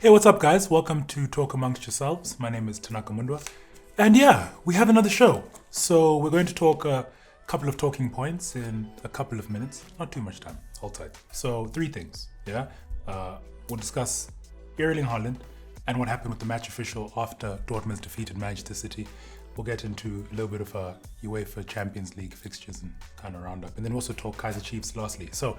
Hey, what's up, guys? Welcome to Talk Amongst Yourselves. My name is Tanaka Mundwa. And yeah, we have another show. So we're going to talk a couple of talking points in a couple of minutes. Not too much time. Hold tight. So three things, yeah? We'll discuss Erling Haaland and what happened with the match official after Dortmund's defeated Manchester City. We'll get into a little bit of UEFA Champions League fixtures and kind of roundup. And then also talk Kaizer Chiefs lastly. So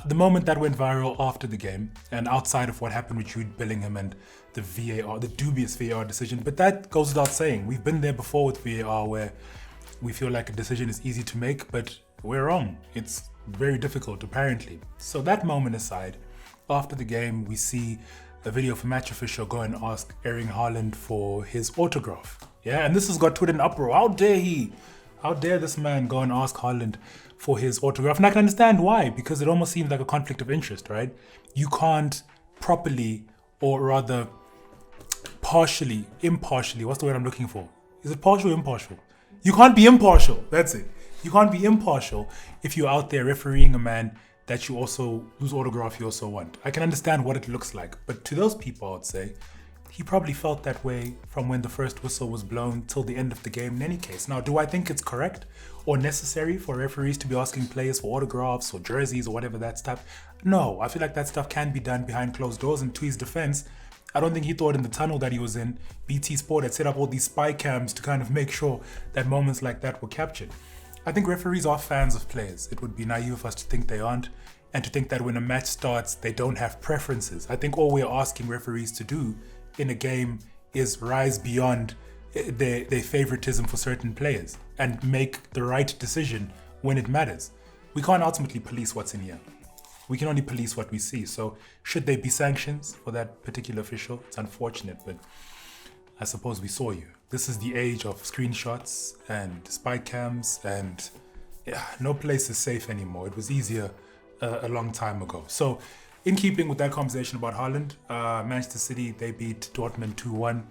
the moment that went viral after the game, and outside of what happened with Jude Bellingham and the VAR, the dubious VAR decision, but that goes without saying. We've been there before with VAR where we feel like a decision is easy to make, but we're wrong. It's very difficult, apparently. So that moment aside, after the game, we see a video of a match official go and ask Erling Haaland for his autograph. Yeah, and this has got Twitter in uproar. How dare he? How dare this man go and ask Haaland for his autograph? And I can understand why, because it almost seems like a conflict of interest, right? You can't properly, or rather impartially, what's the word I'm looking for? Is it partial or impartial? You can't be impartial, that's it. You can't be impartial if you're out there refereeing a man that you also, whose autograph you also want. I can understand what it looks like, but to those people, I'd say, he probably felt that way from when the first whistle was blown till the end of the game in any case. Now, do I think it's correct or necessary for referees to be asking players for autographs or jerseys or whatever that stuff? No, I feel like that stuff can be done behind closed doors. And to his defense, I don't think he thought in the tunnel that he was in, BT Sport had set up all these spy cams to kind of make sure that moments like that were captured. I think referees are fans of players. It would be naive of us to think they aren't, and to think that when a match starts, they don't have preferences. I think all we're asking referees to do in a game is rise beyond their favoritism for certain players and make the right decision when it matters. We can't ultimately police what's in here. We can only police what we see. So should there be sanctions for that particular official? It's unfortunate, but I suppose we saw you. This is the age of screenshots and spy cams, and yeah, no place is safe anymore. It was easier a long time ago. So in keeping with that conversation about Haaland, Manchester City, they beat Dortmund 2-1.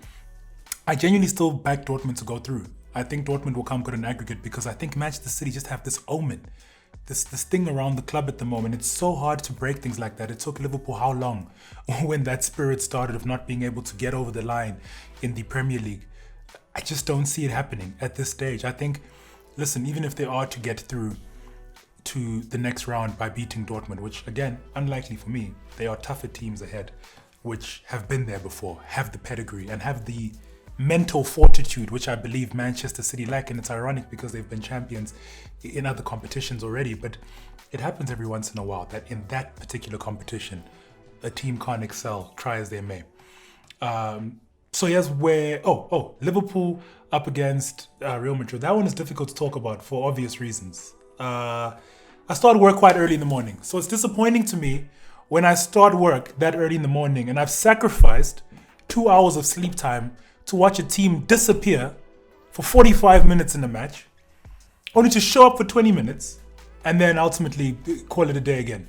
I genuinely still back Dortmund to go through. I think Dortmund will come good in aggregate because I think Manchester City just have this omen, this thing around the club at the moment. It's so hard to break things like that. It took Liverpool how long when that spirit started of not being able to get over the line in the Premier League? I just don't see it happening at this stage. I think, listen, even if they are to get through to the next round by beating Dortmund, which again, unlikely for me, they are tougher teams ahead, which have been there before, have the pedigree and have the mental fortitude, which I believe Manchester City lack. And it's ironic because they've been champions in other competitions already, but it happens every once in a while that in that particular competition, a team can't excel, try as they may. So here's where, Liverpool up against Real Madrid. That one is difficult to talk about for obvious reasons. I start work quite early in the morning. So it's disappointing to me when I start work that early in the morning and I've sacrificed 2 hours of sleep time to watch a team disappear for 45 minutes in the match, only to show up for 20 minutes and then ultimately call it a day again.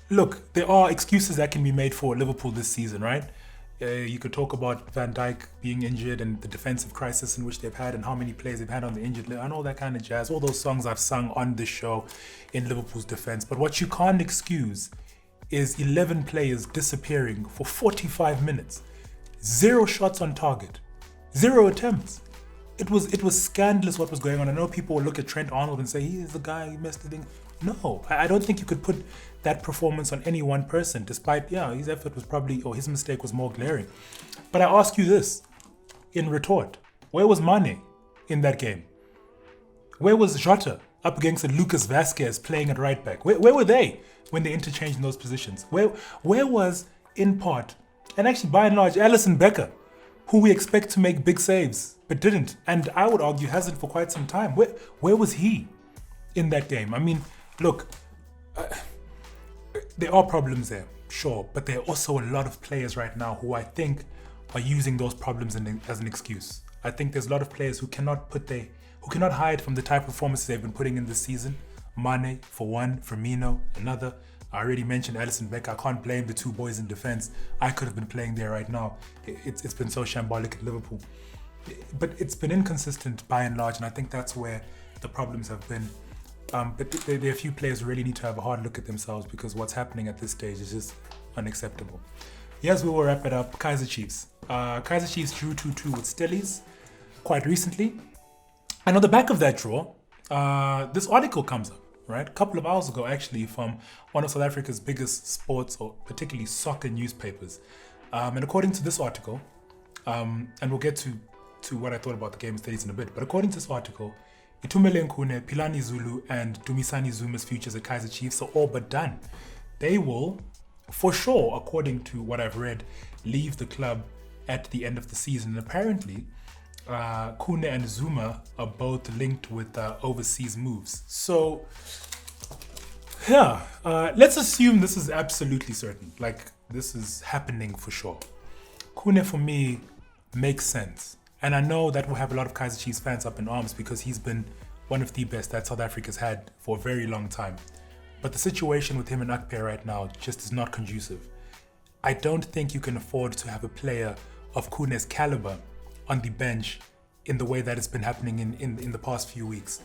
Look, there are excuses that can be made for Liverpool this season, right? You could talk about Van Dijk being injured and the defensive crisis in which they've had and how many players they've had on the injured list and all that kind of jazz. All those songs I've sung on this show in Liverpool's defense. But what you can't excuse is 11 players disappearing for 45 minutes. 0 shots on target. 0 attempts. It was scandalous what was going on. I know people will look at Trent Arnold and say, he's the guy who messed the thing. No, I don't think you could put that performance on any one person, despite, his effort was probably, or his mistake was more glaring. But I ask you this, in retort, where was Mane in that game? Where was Jota up against a Lucas Vasquez playing at right back? Where were they when they interchanged in those positions? Where was, in part, and actually by and large, Alisson Becker, who we expect to make big saves, but didn't, and I would argue hasn't for quite some time. Where was he in that game? I mean, look, there are problems there, sure, but there are also a lot of players right now who I think are using those problems as an excuse. I think there's a lot of players who cannot hide from the type of performances they've been putting in this season. Mane for one, Firmino another. I already mentioned Alisson Becker. I can't blame the two boys in defense. I could have been playing there right now. It's been so shambolic at Liverpool. But it's been inconsistent by and large, and I think that's where the problems have been. But there are a few players who really need to have a hard look at themselves, because what's happening at this stage is just unacceptable. Yes, we will wrap it up. Kaizer Chiefs. Kaizer Chiefs drew 2-2 with Stellies quite recently. And on the back of that draw, this article comes up, right? A couple of hours ago, actually, from one of South Africa's biggest sports, or particularly soccer newspapers. And according to this article, and we'll get to what I thought about the game of Stellies in a bit, but according to this article, Itu Khune, Philani Zulu, and Dumisani Zuma's futures at Kaizer Chiefs are all but done. They will, for sure, according to what I've read, leave the club at the end of the season. And apparently, Khune and Zuma are both linked with overseas moves. So, yeah, let's assume this is absolutely certain. Like, this is happening for sure. Khune, for me, makes sense. And I know that will have a lot of Kaizer Chiefs fans up in arms because he's been one of the best that South Africa's had for a very long time. But the situation with him and Akpia right now just is not conducive. I don't think you can afford to have a player of Khune's caliber on the bench in the way that it's been happening in the past few weeks.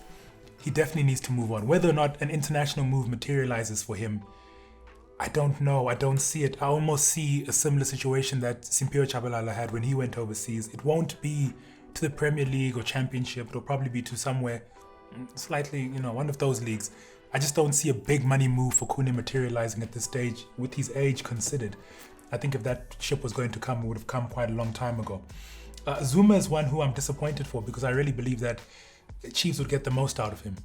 He definitely needs to move on. Whether or not an international move materializes for him, I don't know. I don't see it. I almost see a similar situation that Simphiwe Tshabalala had when he went overseas. It won't be to the Premier League or Championship. It'll probably be to somewhere slightly, one of those leagues. I just don't see a big money move for Khune materializing at this stage with his age considered. I think if that ship was going to come, it would have come quite a long time ago. Zuma is one who I'm disappointed for because I really believe that Chiefs would get the most out of him.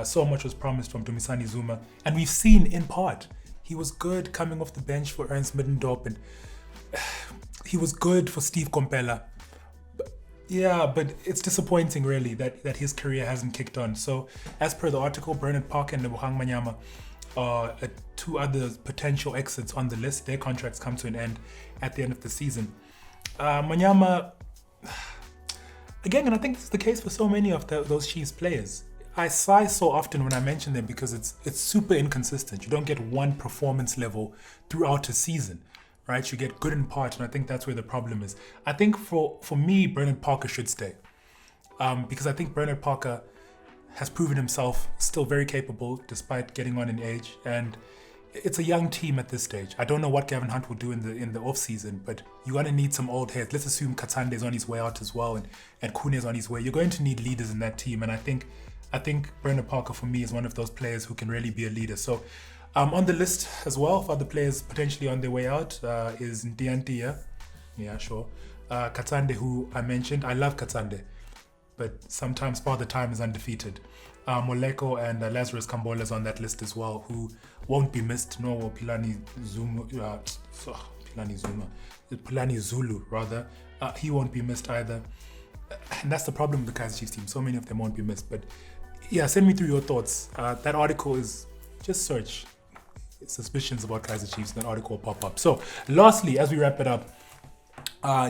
So much was promised from Dumisani Zuma, and we've seen in part. He was good coming off the bench for Ernst Middendorp, and he was good for Steve Kompela. But it's disappointing really that his career hasn't kicked on. So as per the article, Bernard Parker and Lebogang Manyama are two other potential exits on the list. Their contracts come to an end at the end of the season. Manyama, again, and I think this is the case for so many of those Chiefs players. I sigh so often when I mention them because it's super inconsistent. You don't get one performance level throughout a season, right? You get good in part, and I think that's where the problem is. I think for me, Bernard Parker should stay because I think Bernard Parker has proven himself still very capable despite getting on in age, and it's a young team at this stage. I don't know what Gavin Hunt will do in the off season, but you're gonna need some old heads. Let's assume Katsande is on his way out as well, and Khune is on his way. You're going to need leaders in that team, and I think Bernard Parker for me is one of those players who can really be a leader. So on the list as well for other players potentially on their way out is Ndiantia. Yeah, sure. Katsande, who I mentioned. I love Katsande, but sometimes Father Time is undefeated. Moleko and Lazarus Kambola is on that list as well, who won't be missed, nor will Philani Zulu rather. He won't be missed either. And that's the problem with the Kaizer Chiefs team. So many of them won't be missed. But yeah, send me through your thoughts. That article is, just search suspicions about Kaizer Chiefs, and that article will pop up. So lastly, as we wrap it up,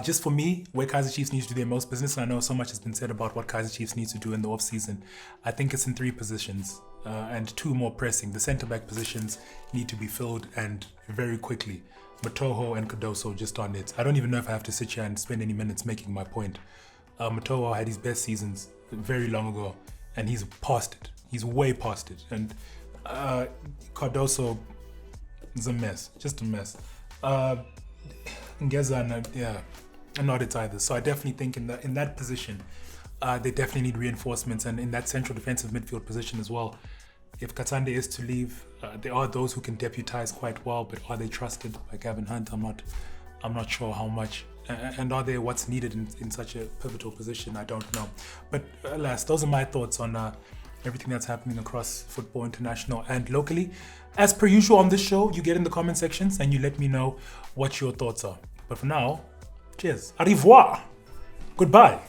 just for me, where Kaizer Chiefs needs to do their most business, and I know so much has been said about what Kaizer Chiefs needs to do in the off-season, I think it's in 3 positions and 2 more pressing. The centre-back positions need to be filled, and very quickly. Matoho and Cardoso just on it. I don't even know if I have to sit here and spend any minutes making my point. Matoho had his best seasons very long ago, and he's past it. He's way past it. And Cardoso is a mess, just a mess. Ngeza, not it either. So I definitely think in that position, they definitely need reinforcements, and in that central defensive midfield position as well. If Katsande is to leave, there are those who can deputize quite well, but are they trusted by Gavin Hunt? I'm not sure how much. And are they what's needed in such a pivotal position? I don't know. But alas, those are my thoughts on everything that's happening across football international and locally. As per usual on this show, you get in the comment sections and you let me know what your thoughts are. But for now, cheers. Au revoir. Goodbye.